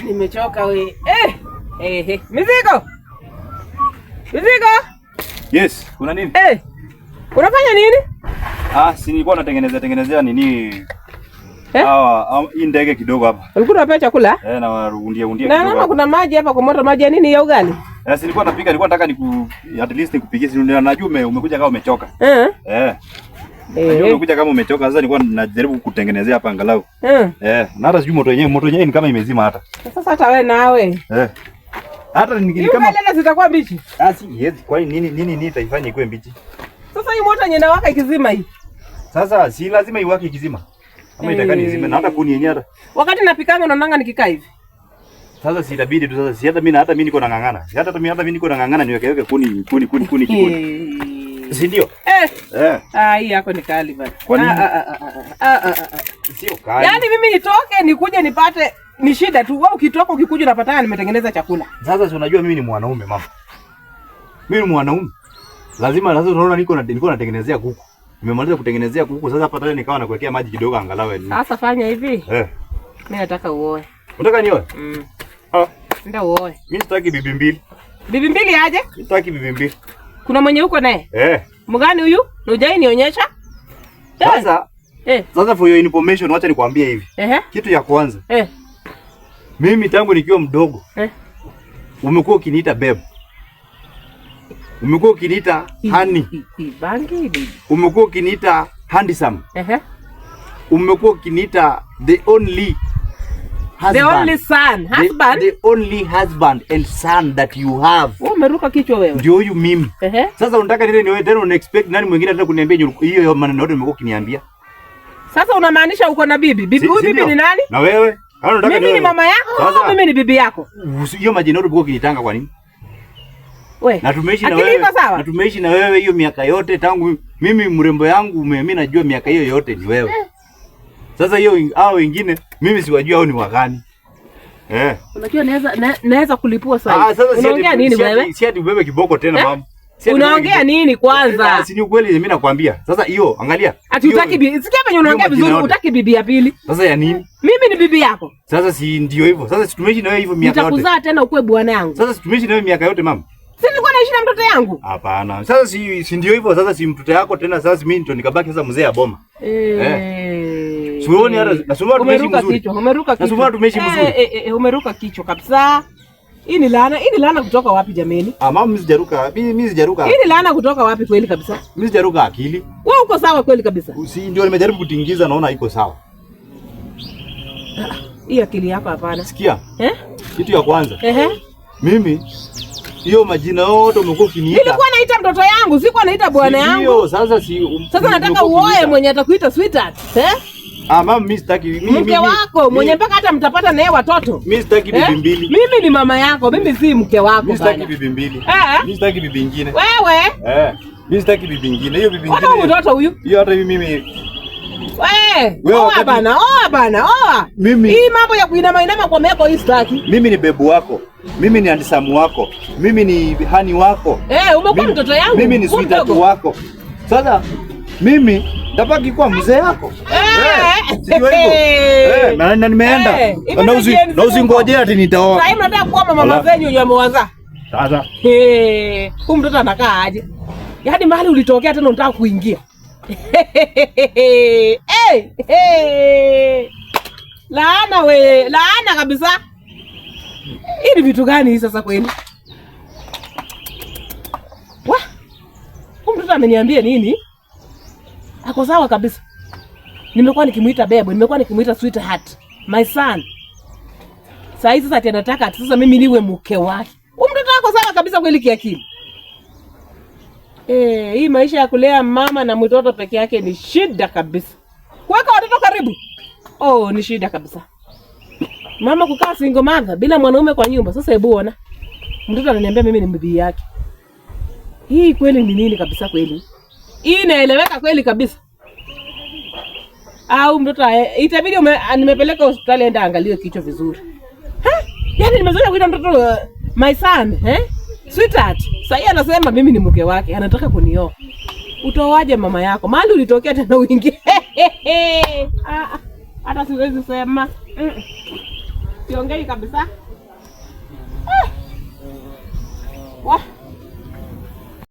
Nimechoka we. Mizigo. Yes, kuna nini? Unafanya nini? Si nilikuwa natengenezea nini? Hii ndege kidogo hapa. Ulikuwa unapea chakula? Na undia kidogo. Na kuna maji hapa kwa moto, maji ya nini ya ugali? Si nilikuwa napika, nilikuwa nataka at least nikupikie. Najua umekuja kama umechoka. Najua umekuja kama umechoka, sasa nilikuwa najaribu kutengenezea hapa angalau. Na hata sijui moto yenyewe ni kama imezima hata. Sasa hata wewe nawe. Hata ni kama lele zitakuwa mbichi. Yes, kwa nini itaifanya ikuwe mbichi? Sasa hii moto yenyewe inawaka ikizima hii. Sasa si lazima iwake ikizima. Kama itakani izime na hata kuni yenyewe hata. Wakati napikanga unaonanga nikikaa hivi. Sasa si itabidi tu sasa, si hata mimi niko nangangana. Si hata mimi niko nangangana niweke kuni jikoni. Si ndio? Hii yako ni kali bana. Kwa nini? Sio kali. Yaani mimi nitoke nikuje nipate ni shida tu. Wewe ukitoka ukikuja unapatana nimetengeneza chakula. Sasa si unajua mimi ni mwanaume mama. Mimi ni mwanaume. Lazima unaona niko natengenezea kuku. Nimemaliza kutengenezea kuku, sasa hapa tena nikawa nakuwekea maji kidogo angalau. Sasa fanya hivi. Mimi nataka uoe. Unataka nioe? Ndio uoe. Mimi sitaki bibi mbili. Bibi mbili aje? Sitaki bibi mbili. Kuna mwenye uko naye? Mgani huyu? Unajai nionyesha? Sasa for your information wacha nikwambie hivi. Kitu ya kwanza. Mimi tangu nikiwa mdogo. Umekuwa ukiniita babe. Umekuwa ukiniita honey. Umekuwa ukiniita handsome. Umekuwa ukiniita the only husband. The only son, husband. The only husband and son that you have. Umeruka kichwa wewe. Ndio huyu mimi. Sasa unataka nini wewe tena una expect nani mwingine hata kuniambia hiyo maneno yote umekuwa ukiniambia? Sasa unamaanisha uko na bibi? Bibi huyu bibi ni nani? Na wewe? Mimi ni mama yako au mimi ni bibi yako? Hiyo majina yote umekuwa ukinitanga kwa nini? Na tumeishi na wewe. Na tumeishi na wewe hiyo miaka yote tangu mimi mrembo yangu mimi najua miaka hiyo yote ni wewe. Sasa hiyo hao wengine mimi siwajua hao ni wagani. Unajua naweza kulipua sasa. Unaongea nini wewe? Si hadi ubebe kiboko tena mama. Unaongea nini kwanza? Si ni ukweli mimi nakwambia. Sasa hiyo angalia. Ati utaki bibi. Sikia penye unaongea vizuri, utaki bibi ya pili. Sasa ya nini? Mimi ni bibi yako. Sasa si ndio hivyo. Sasa si tumeishi na wewe hivyo miaka yote. Nitakuzaa tena ukue bwana yangu. Sasa si tumeishi na wewe miaka yote mama. Si nilikuwa naishi na mtoto yangu? Hapana. Sasa si ndio hivyo, sasa si mtoto yako tena, sasa mimi ndio nikabaki sasa mzee ya boma. Sioni hata nasoma tumeishi mzuri. Umeruka kichwa. Nasoma tumeishi mzuri. Umeruka kichwa kabisa. Hii ni laana kutoka wapi jameni? Mama mimi sijaruka. Mimi sijaruka. Hii ni laana kutoka wapi kweli kabisa? Mimi sijaruka akili. Wewe uko sawa kweli kabisa? Si ndio nimejaribu kutingiza naona iko sawa. Hii akili yako hapana. Sikia. Kitu ya kwanza. Mimi hiyo majina yote umekuwa ukiniita. Nilikuwa naita mtoto yangu, sikuwa naita bwana yangu. Ndio, sasa sasa nataka uoe mwenye atakuita sweetheart. Mama mimi sitaki mke wako mwenye mpaka hata mtapata naye watoto. Mimi sitaki bibi mbili. Mimi ni mama yako, mimi si mke wako bana. Mimi sitaki bibi mbili. Mimi sitaki bibi nyingine. Wewe? Mimi sitaki bibi nyingine. Hiyo bibi nyingine. Kwa mtoto huyu? Hiyo hata mimi oa bana. Hii mambo ya kuinama kwa meko hii sitaki. Mimi ni bebu wako. Mimi ni handisamu wako. Mimi ni hani wako. Umekuwa mtoto yangu. Mimi ni sweetheart wako. Sasa mimi ndabaki kuwa mzee yako. Sio hivyo. Na nimeenda. Na usingojea ati nitaoa. Sasa mnataka kuwa mama zenyu yamewaza. Sasa. Huyu mtoto anakaa aje? Yaani mahali ulitokea tena unataka kuingia. Laana kabisa. Hii ni vitu gani hii sasa kweli? Huyu mtoto ameniambia nini? Ako sawa kabisa. Nimekuwa nikimuita bebo, nimekuwa nikimuita sweetheart, my son. Sasa ati anataka ati sasa mimi niwe mke wake. Huyu mtoto ako sawa kabisa kweli kiakili. Hii maisha ya kulea mama na mtoto peke yake ni shida kabisa. Kuweka watoto karibu. Ni shida kabisa. Mama kukaa single mother bila mwanaume kwa nyumba. Sasa hebu ona. Mtoto ananiambia mimi ni bibi yake. Hii kweli ni nini kabisa kweli? Hii inaeleweka kweli kabisa. Au mtoto itabidi nimepeleka hospitali enda angalie kichwa vizuri. Yaani nimezoea kuita mtoto my son, sweetheart. Sasa anasema mimi ni mke wake, anataka kunioa. Utaoaje mama yako? Mahali ulitokea tena uingie. Hata siwezi sema. siongei kabisa. Wah.